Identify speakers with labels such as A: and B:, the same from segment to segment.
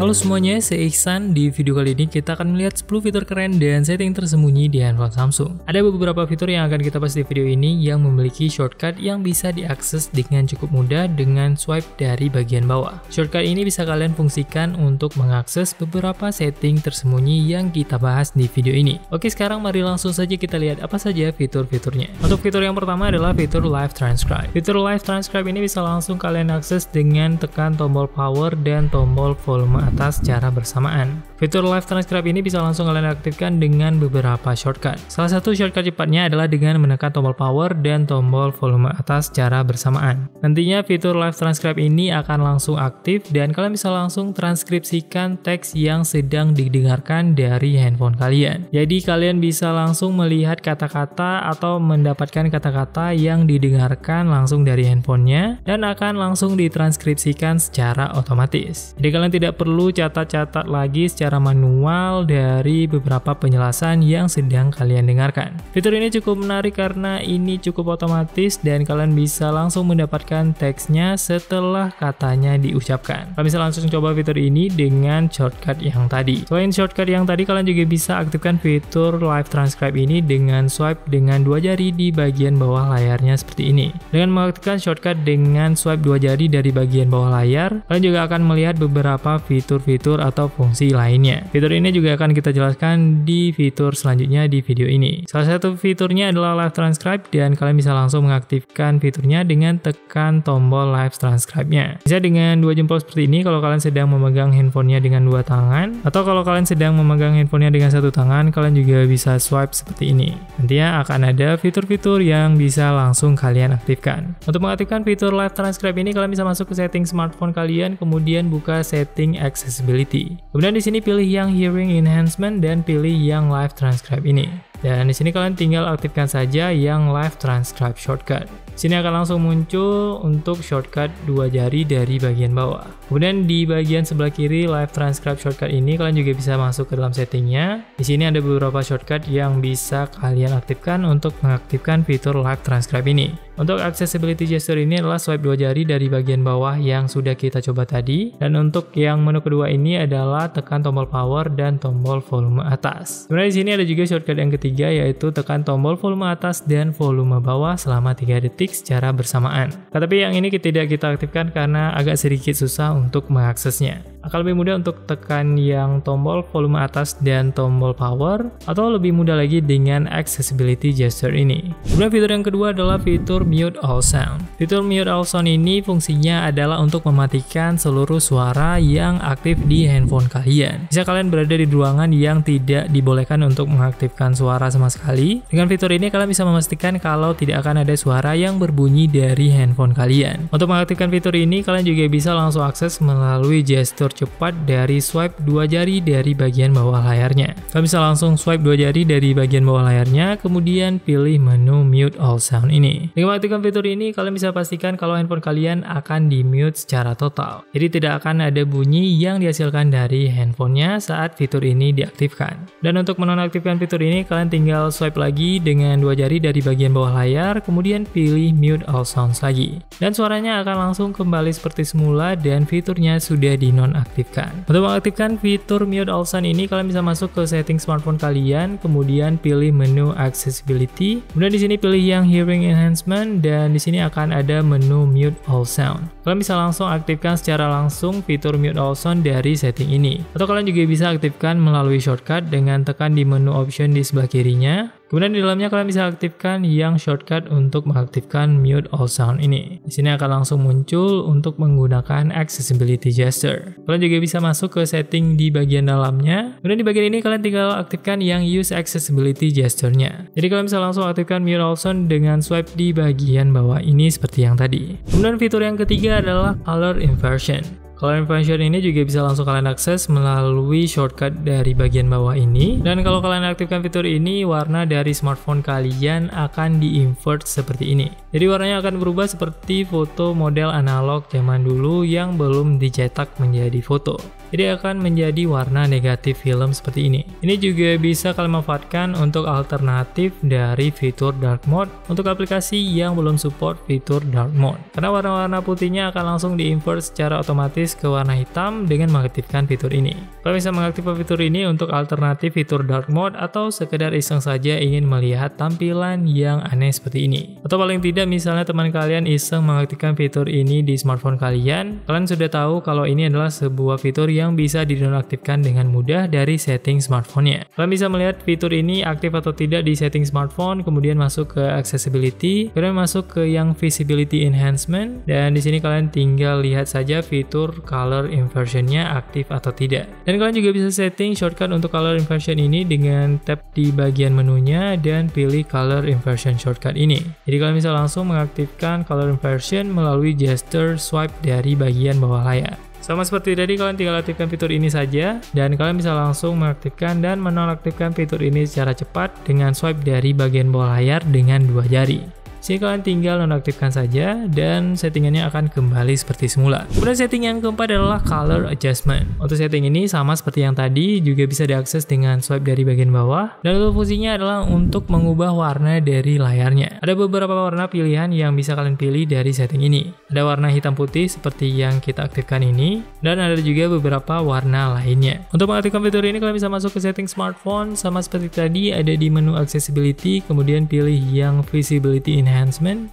A: Halo semuanya, saya Ihsan. Di video kali ini kita akan melihat 10 fitur keren dan setting tersembunyi di handphone Samsung. Ada beberapa fitur yang akan kita bahas di video ini yang memiliki shortcut yang bisa diakses dengan cukup mudah dengan swipe dari bagian bawah. Shortcut ini bisa kalian fungsikan untuk mengakses beberapa setting tersembunyi yang kita bahas di video ini. Oke, sekarang mari langsung saja kita lihat apa saja fitur-fiturnya. Untuk fitur yang pertama adalah fitur Live Transcribe. Fitur Live Transcribe ini bisa langsung kalian akses dengan tekan tombol power dan tombol volume atas secara bersamaan. Fitur Live Transcribe ini bisa langsung kalian aktifkan dengan beberapa shortcut. Salah satu shortcut cepatnya adalah dengan menekan tombol power dan tombol volume atas secara bersamaan. Nantinya fitur Live Transcribe ini akan langsung aktif dan kalian bisa langsung transkripsikan teks yang sedang didengarkan dari handphone kalian. Jadi kalian bisa langsung melihat kata-kata atau mendapatkan kata-kata yang didengarkan langsung dari handphonenya dan akan langsung ditranskripsikan secara otomatis. Jadi kalian tidak perlu catat-catat lagi secara manual dari beberapa penjelasan yang sedang kalian dengarkan. Fitur ini cukup menarik karena ini cukup otomatis dan kalian bisa langsung mendapatkan teksnya setelah katanya diucapkan. Kalian bisa langsung coba fitur ini dengan shortcut yang tadi. Selain shortcut yang tadi, kalian juga bisa aktifkan fitur Live Transcribe ini dengan swipe dengan dua jari di bagian bawah layarnya seperti ini. Dengan mengaktifkan shortcut dengan swipe dua jari dari bagian bawah layar, kalian juga akan melihat beberapa fitur-fitur atau fungsi lainnya. Fitur ini juga akan kita jelaskan di fitur selanjutnya di video ini. Salah satu fiturnya adalah Live Transcribe dan kalian bisa langsung mengaktifkan fiturnya dengan tekan tombol Live Transcribe-nya. Bisa dengan dua jempol seperti ini kalau kalian sedang memegang handphonenya dengan dua tangan, atau kalau kalian sedang memegang handphonenya dengan satu tangan, kalian juga bisa swipe seperti ini. Nantinya akan ada fitur-fitur yang bisa langsung kalian aktifkan. Untuk mengaktifkan fitur Live Transcribe ini, kalian bisa masuk ke setting smartphone kalian, kemudian buka setting accessibility. Kemudian di sini pilih yang hearing enhancement dan pilih yang Live Transcribe ini. Dan di sini kalian tinggal aktifkan saja yang Live Transcribe shortcut. Sini akan langsung muncul untuk shortcut dua jari dari bagian bawah. Kemudian di bagian sebelah kiri Live Transcribe shortcut ini kalian juga bisa masuk ke dalam settingnya. Di sini ada beberapa shortcut yang bisa kalian aktifkan untuk mengaktifkan fitur Live Transcribe ini. Untuk accessibility gesture ini adalah swipe dua jari dari bagian bawah yang sudah kita coba tadi. Dan untuk yang menu kedua ini adalah tekan tombol power dan tombol volume atas. Kemudian di sini ada juga shortcut yang ketiga, yaitu tekan tombol volume atas dan volume bawah selama 3 detik secara bersamaan. Tapi yang ini tidak kita aktifkan karena agak sedikit susah untuk mengaksesnya. Akan lebih mudah untuk tekan yang tombol volume atas dan tombol power, atau lebih mudah lagi dengan accessibility gesture ini. Kemudian fitur yang kedua adalah fitur Mute All Sound. Fitur Mute All Sound ini fungsinya adalah untuk mematikan seluruh suara yang aktif di handphone kalian. Bisa kalian berada di ruangan yang tidak dibolehkan untuk mengaktifkan suara sama sekali. Dengan fitur ini kalian bisa memastikan kalau tidak akan ada suara yang berbunyi dari handphone kalian. Untuk mengaktifkan fitur ini, kalian juga bisa langsung akses melalui gestur cepat dari swipe dua jari dari bagian bawah layarnya. Kalian bisa langsung swipe dua jari dari bagian bawah layarnya, kemudian pilih menu Mute All Sound ini. Dengan mengaktifkan fitur ini, kalian bisa pastikan kalau handphone kalian akan di-mute secara total. Jadi tidak akan ada bunyi yang dihasilkan dari handphonenya saat fitur ini diaktifkan. Dan untuk menonaktifkan fitur ini, kalian tinggal swipe lagi dengan dua jari dari bagian bawah layar, kemudian pilih Mute All Sounds lagi. Dan suaranya akan langsung kembali seperti semula dan fiturnya sudah dinonaktifkan. Untuk mengaktifkan fitur Mute All Sound ini, kalian bisa masuk ke setting smartphone kalian, kemudian pilih menu accessibility, kemudian di sini pilih yang hearing enhancement dan di sini akan ada menu Mute All Sound. Kalian bisa langsung aktifkan secara langsung fitur Mute All Sound dari setting ini. Atau kalian juga bisa aktifkan melalui shortcut dengan tekan di menu option di sebelah kirinya. Kemudian di dalamnya kalian bisa aktifkan yang shortcut untuk mengaktifkan Mute All Sound ini. Di sini akan langsung muncul untuk menggunakan accessibility gesture. Kalian juga bisa masuk ke setting di bagian dalamnya. Kemudian di bagian ini kalian tinggal aktifkan yang use accessibility gesture-nya. Jadi kalian bisa langsung aktifkan Mute All Sound dengan swipe di bagian bawah ini seperti yang tadi. Kemudian fitur yang ketiga adalah color inversion. Color inversion ini juga bisa langsung kalian akses melalui shortcut dari bagian bawah ini. Dan kalau kalian aktifkan fitur ini, warna dari smartphone kalian akan di-invert seperti ini. Jadi warnanya akan berubah seperti foto model analog zaman dulu yang belum dicetak menjadi foto. Jadi akan menjadi warna negatif film seperti ini. Ini juga bisa kalian manfaatkan untuk alternatif dari fitur dark mode untuk aplikasi yang belum support fitur dark mode. Karena warna-warna putihnya akan langsung di-invert secara otomatis swipe ke warna hitam dengan mengaktifkan fitur ini. Kalian bisa mengaktifkan fitur ini untuk alternatif fitur dark mode atau sekedar iseng saja ingin melihat tampilan yang aneh seperti ini. Atau paling tidak misalnya teman kalian iseng mengaktifkan fitur ini di smartphone kalian sudah tahu kalau ini adalah sebuah fitur yang bisa dinonaktifkan dengan mudah dari setting smartphone-nya. Kalian bisa melihat fitur ini aktif atau tidak di setting smartphone, kemudian masuk ke accessibility, kemudian masuk ke yang visibility enhancement, dan di sini kalian tinggal lihat saja fitur color inversion-nya aktif atau tidak. Dan kalian juga bisa setting shortcut untuk color inversion ini dengan tap di bagian menunya dan pilih color inversion shortcut ini. Jadi kalian bisa langsung mengaktifkan color inversion melalui gesture swipe dari bagian bawah layar. Sama seperti tadi, kalian tinggal aktifkan fitur ini saja dan kalian bisa langsung mengaktifkan dan menonaktifkan fitur ini secara cepat dengan swipe dari bagian bawah layar dengan 2 jari. Sini kalian tinggal nonaktifkan saja dan settingannya akan kembali seperti semula. Kemudian setting yang keempat adalah color adjustment. Untuk setting ini sama seperti yang tadi, juga bisa diakses dengan swipe dari bagian bawah. Dan untuk fungsinya adalah untuk mengubah warna dari layarnya. Ada beberapa warna pilihan yang bisa kalian pilih dari setting ini. Ada warna hitam putih seperti yang kita aktifkan ini, dan ada juga beberapa warna lainnya. Untuk mengaktifkan fitur ini kalian bisa masuk ke setting smartphone, sama seperti tadi ada di menu accessibility, kemudian pilih yang visibility enhancement,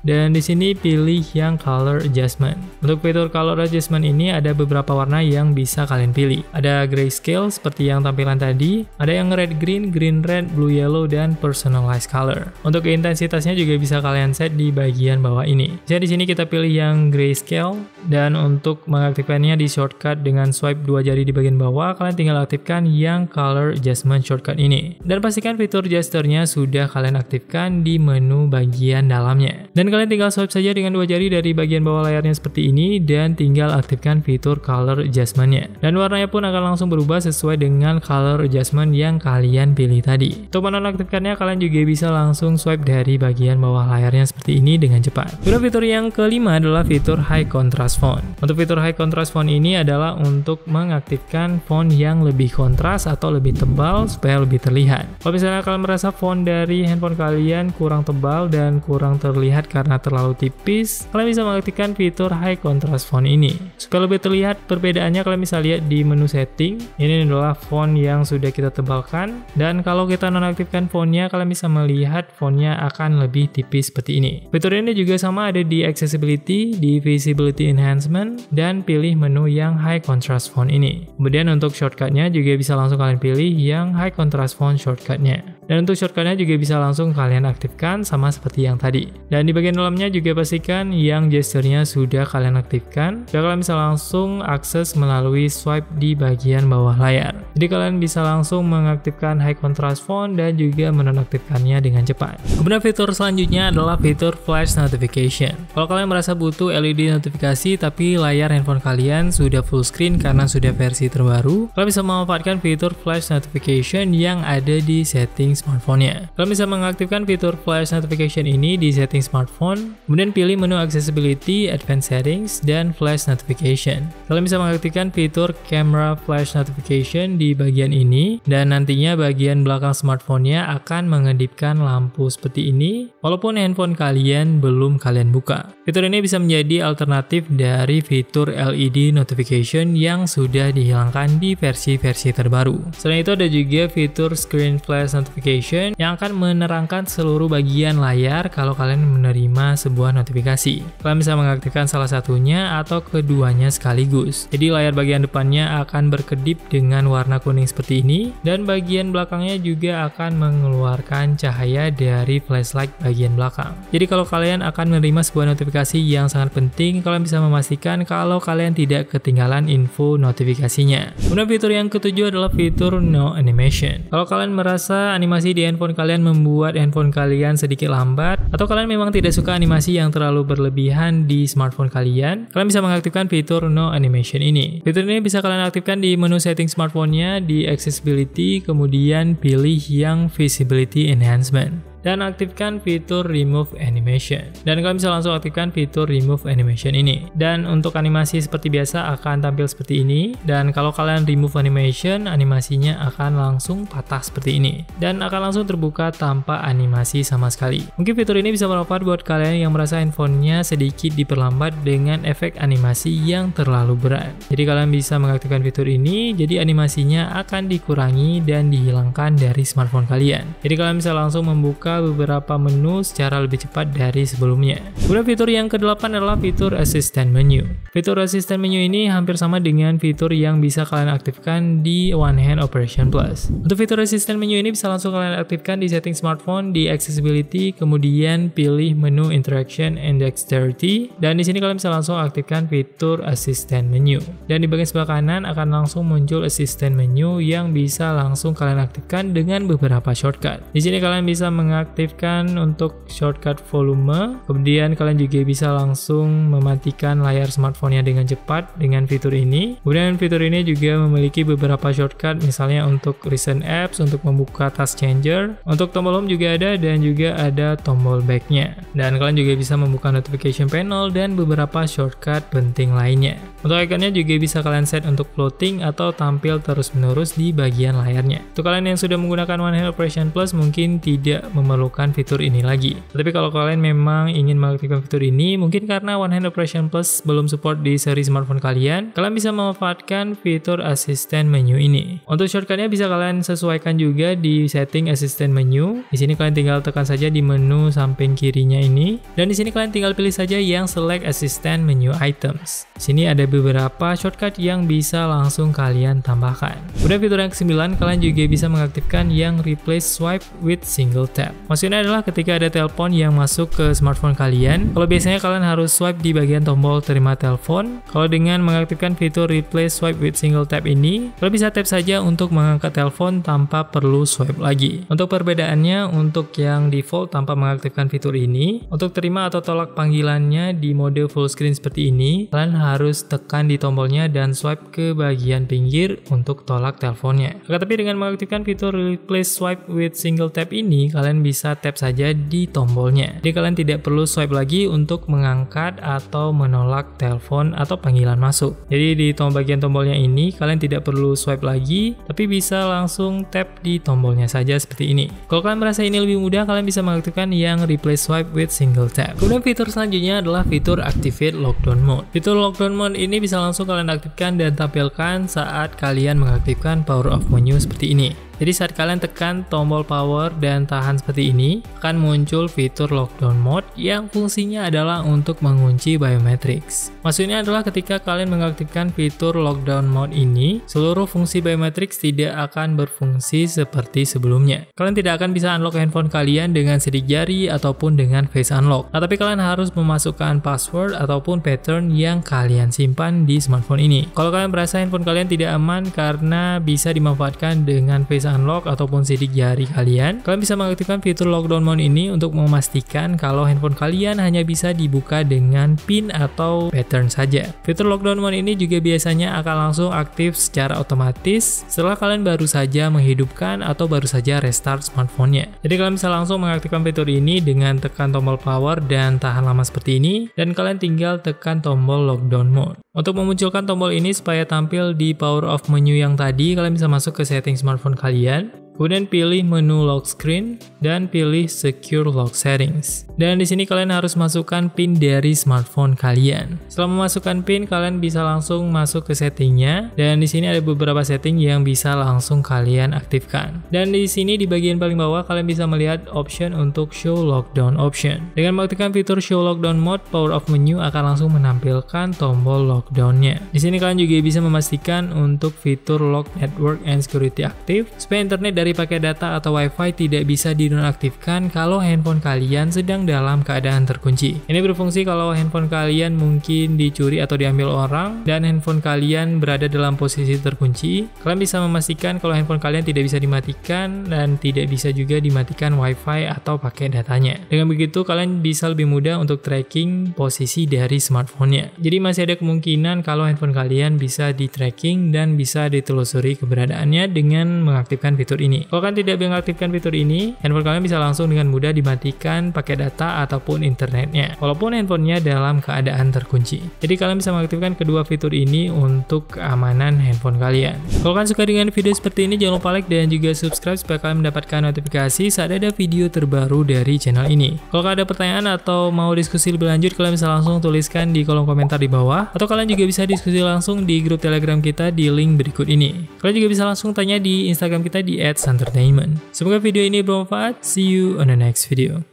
A: dan di sini pilih yang color adjustment. Untuk fitur color adjustment ini ada beberapa warna yang bisa kalian pilih. Ada grayscale seperti yang tampilan tadi, ada yang red green, green red, blue yellow, dan personalized color. Untuk intensitasnya juga bisa kalian set di bagian bawah ini. Jadi di sini kita pilih yang grayscale, dan untuk mengaktifkannya di shortcut dengan swipe 2 jari di bagian bawah, kalian tinggal aktifkan yang color adjustment shortcut ini. Dan pastikan fitur gesturnya sudah kalian aktifkan di menu bagian dalam. Dan kalian tinggal swipe saja dengan 2 jari dari bagian bawah layarnya seperti ini dan tinggal aktifkan fitur color adjustment-nya. Dan warnanya pun akan langsung berubah sesuai dengan color adjustment yang kalian pilih tadi. Untuk menonaktifkannya kalian juga bisa langsung swipe dari bagian bawah layarnya seperti ini dengan cepat. Kemudian fitur yang kelima adalah fitur high contrast font. Untuk fitur high contrast font ini adalah untuk mengaktifkan font yang lebih kontras atau lebih tebal supaya lebih terlihat. Kalau misalnya kalian merasa font dari handphone kalian kurang tebal dan kurang terlihat karena terlalu tipis, kalian bisa mengaktifkan fitur high contrast font ini. Supaya lebih terlihat perbedaannya, kalian bisa lihat di menu setting. Ini adalah font yang sudah kita tebalkan, dan kalau kita nonaktifkan fontnya, kalian bisa melihat fontnya akan lebih tipis seperti ini. Fitur ini juga sama ada di accessibility, di visibility enhancement, dan pilih menu yang high contrast font ini. Kemudian untuk shortcutnya juga bisa langsung kalian pilih yang high contrast font shortcutnya. Dan untuk shortcutnya juga bisa langsung kalian aktifkan sama seperti yang tadi. Dan di bagian dalamnya juga pastikan yang gesturnya sudah kalian aktifkan. Dan kalian bisa langsung akses melalui swipe di bagian bawah layar. Jadi kalian bisa langsung mengaktifkan high contrast font dan juga menonaktifkannya dengan cepat. Kemudian fitur selanjutnya adalah fitur flash notification. Kalau kalian merasa butuh LED notifikasi tapi layar handphone kalian sudah full screen karena sudah versi terbaru, kalian bisa memanfaatkan fitur flash notification yang ada di setting smartphone-nya. Kalian bisa mengaktifkan fitur flash notification ini di setting smartphone, kemudian pilih menu accessibility, advanced settings, dan flash notification. Kalian bisa mengaktifkan fitur camera flash notification di bagian ini, dan nantinya bagian belakang smartphone-nya akan mengedipkan lampu seperti ini, walaupun handphone kalian belum kalian buka. Fitur ini bisa menjadi alternatif dari fitur LED notification yang sudah dihilangkan di versi-versi terbaru. Selain itu ada juga fitur screen flash notification yang akan menerangkan seluruh bagian layar kalau kalian menerima sebuah notifikasi. Kalian bisa mengaktifkan salah satunya atau keduanya sekaligus. Jadi layar bagian depannya akan berkedip dengan warna kuning seperti ini, dan bagian belakangnya juga akan mengeluarkan cahaya dari flashlight bagian belakang. Jadi kalau kalian akan menerima sebuah notifikasi yang sangat penting, kalian bisa memastikan kalau kalian tidak ketinggalan info notifikasinya. Kemudian fitur yang ketujuh adalah fitur no animation. Kalau kalian merasa animasi di handphone kalian membuat handphone kalian sedikit lambat, atau kalian memang tidak suka animasi yang terlalu berlebihan di smartphone kalian bisa mengaktifkan fitur no animation ini. Fitur ini bisa kalian aktifkan di menu setting smartphone-nya, di accessibility, kemudian pilih yang visibility enhancement. dan aktifkan fitur Remove Animation. Dan kalian bisa langsung aktifkan fitur Remove Animation ini. Dan untuk animasi seperti biasa akan tampil seperti ini. Dan kalau kalian remove animation, animasinya akan langsung patah seperti ini. Dan akan langsung terbuka tanpa animasi sama sekali. Mungkin fitur ini bisa bermanfaat buat kalian yang merasa handphonenya sedikit diperlambat dengan efek animasi yang terlalu berat. Jadi kalian bisa mengaktifkan fitur ini, jadi animasinya akan dikurangi dan dihilangkan dari smartphone kalian. Jadi kalian bisa langsung membuka beberapa menu secara lebih cepat dari sebelumnya. Kemudian fitur yang ke-8 adalah fitur Assistant Menu. Fitur Assistant Menu ini hampir sama dengan fitur yang bisa kalian aktifkan di One Hand Operation Plus. Untuk fitur Assistant Menu ini bisa langsung kalian aktifkan di setting smartphone, di Accessibility, kemudian pilih menu Interaction and Dexterity, dan di sini kalian bisa langsung aktifkan fitur Assistant Menu. Dan di bagian sebelah kanan akan langsung muncul Assistant Menu yang bisa langsung kalian aktifkan dengan beberapa shortcut. Di sini kalian bisa mengaktifkan untuk shortcut volume, kemudian kalian juga bisa langsung mematikan layar smartphone-nya dengan cepat dengan fitur ini. Kemudian fitur ini juga memiliki beberapa shortcut, misalnya untuk recent apps, untuk membuka task changer, untuk tombol home juga ada, dan juga ada tombol back-nya. Dan kalian juga bisa membuka notification panel dan beberapa shortcut penting lainnya. Untuk ikonnya juga bisa kalian set untuk floating atau tampil terus-menerus di bagian layarnya. Untuk kalian yang sudah menggunakan One Hand Operation Plus mungkin tidak memerlukan fitur ini lagi. Tapi kalau kalian memang ingin mengaktifkan fitur ini, mungkin karena One Hand Operation Plus belum support di seri smartphone kalian bisa memanfaatkan fitur Assistant Menu ini. Untuk shortcutnya bisa kalian sesuaikan juga di setting Assistant Menu. Di sini kalian tinggal tekan saja di menu samping kirinya ini, dan di sini kalian tinggal pilih saja yang Select Assistant Menu Items. Di sini ada beberapa shortcut yang bisa langsung kalian tambahkan. Kemudian fitur yang ke-9, kalian juga bisa mengaktifkan yang Replace Swipe with Single Tap. Maksudnya adalah ketika ada telepon yang masuk ke smartphone kalian, kalau biasanya kalian harus swipe di bagian tombol terima telepon, kalau dengan mengaktifkan fitur Replace Swipe with Single Tap ini, kalian bisa tap saja untuk mengangkat telepon tanpa perlu swipe lagi. Untuk perbedaannya, untuk yang default tanpa mengaktifkan fitur ini, untuk terima atau tolak panggilannya di mode full screen seperti ini, kalian harus tekan di tombolnya dan swipe ke bagian pinggir untuk tolak teleponnya. Tapi dengan mengaktifkan fitur Replace Swipe with Single Tap ini, kalian bisa tap saja di tombolnya. Jadi kalian tidak perlu swipe lagi untuk mengangkat atau menolak telepon atau panggilan masuk. Jadi di bagian tombolnya ini kalian tidak perlu swipe lagi, tapi bisa langsung tap di tombolnya saja seperti ini. Kalau kalian merasa ini lebih mudah, kalian bisa mengaktifkan yang Replace Swipe with Single Tap. Kemudian fitur selanjutnya adalah fitur Activate Lockdown Mode. Fitur Lockdown Mode ini bisa langsung kalian aktifkan dan tampilkan saat kalian mengaktifkan power off menu seperti ini. Jadi saat kalian tekan tombol power dan tahan seperti ini, akan muncul fitur lockdown mode yang fungsinya adalah untuk mengunci biometrics. Maksudnya adalah ketika kalian mengaktifkan fitur lockdown mode ini, seluruh fungsi biometrics tidak akan berfungsi seperti sebelumnya. Kalian tidak akan bisa unlock handphone kalian dengan sidik jari ataupun dengan face unlock. Tapi kalian harus memasukkan password ataupun pattern yang kalian simpan di smartphone ini. Kalau kalian merasa handphone kalian tidak aman karena bisa dimanfaatkan dengan face unlock ataupun sidik jari kalian bisa mengaktifkan fitur lockdown mode ini untuk memastikan kalau handphone kalian hanya bisa dibuka dengan PIN atau pattern saja. Fitur lockdown mode ini juga biasanya akan langsung aktif secara otomatis setelah kalian baru saja menghidupkan atau baru saja restart smartphone-nya. Jadi kalian bisa langsung mengaktifkan fitur ini dengan tekan tombol power dan tahan lama seperti ini, dan kalian tinggal tekan tombol lockdown mode. Untuk memunculkan tombol ini supaya tampil di power off menu yang tadi, kalian bisa masuk ke setting smartphone kalian. Kemudian pilih menu lock screen dan pilih secure lock settings. Dan di sini kalian harus masukkan PIN dari smartphone kalian. Setelah memasukkan PIN, kalian bisa langsung masuk ke settingnya. Dan di sini ada beberapa setting yang bisa langsung kalian aktifkan. Dan di sini di bagian paling bawah kalian bisa melihat option untuk show lockdown option. Dengan mengaktifkan fitur show lockdown mode, power off menu akan langsung menampilkan tombol lockdownnya. Di sini kalian juga bisa memastikan untuk fitur lock network and security aktif supaya internet dari pakai data atau wifi tidak bisa dinonaktifkan kalau handphone kalian sedang dalam keadaan terkunci. Ini berfungsi kalau handphone kalian mungkin dicuri atau diambil orang dan handphone kalian berada dalam posisi terkunci. Kalian bisa memastikan kalau handphone kalian tidak bisa dimatikan dan tidak bisa juga dimatikan wifi atau pakai datanya. Dengan begitu kalian bisa lebih mudah untuk tracking posisi dari smartphone-nya. Jadi masih ada kemungkinan kalau handphone kalian bisa di tracking dan bisa ditelusuri keberadaannya dengan mengaktifkan fitur ini. ini. Kalau kalian tidak mengaktifkan fitur ini, handphone kalian bisa langsung dengan mudah dimatikan pakai data ataupun internetnya, walaupun handphonenya dalam keadaan terkunci. Jadi kalian bisa mengaktifkan kedua fitur ini untuk keamanan handphone kalian. Kalau kalian suka dengan video seperti ini, jangan lupa like dan juga subscribe supaya kalian mendapatkan notifikasi saat ada video terbaru dari channel ini. Kalau kalian ada pertanyaan atau mau diskusi lebih lanjut, kalian bisa langsung tuliskan di kolom komentar di bawah, atau kalian juga bisa diskusi langsung di grup Telegram kita di link berikut ini. Kalian juga bisa langsung tanya di Instagram kita di @santertainment. Semoga video ini bermanfaat. See you on the next video.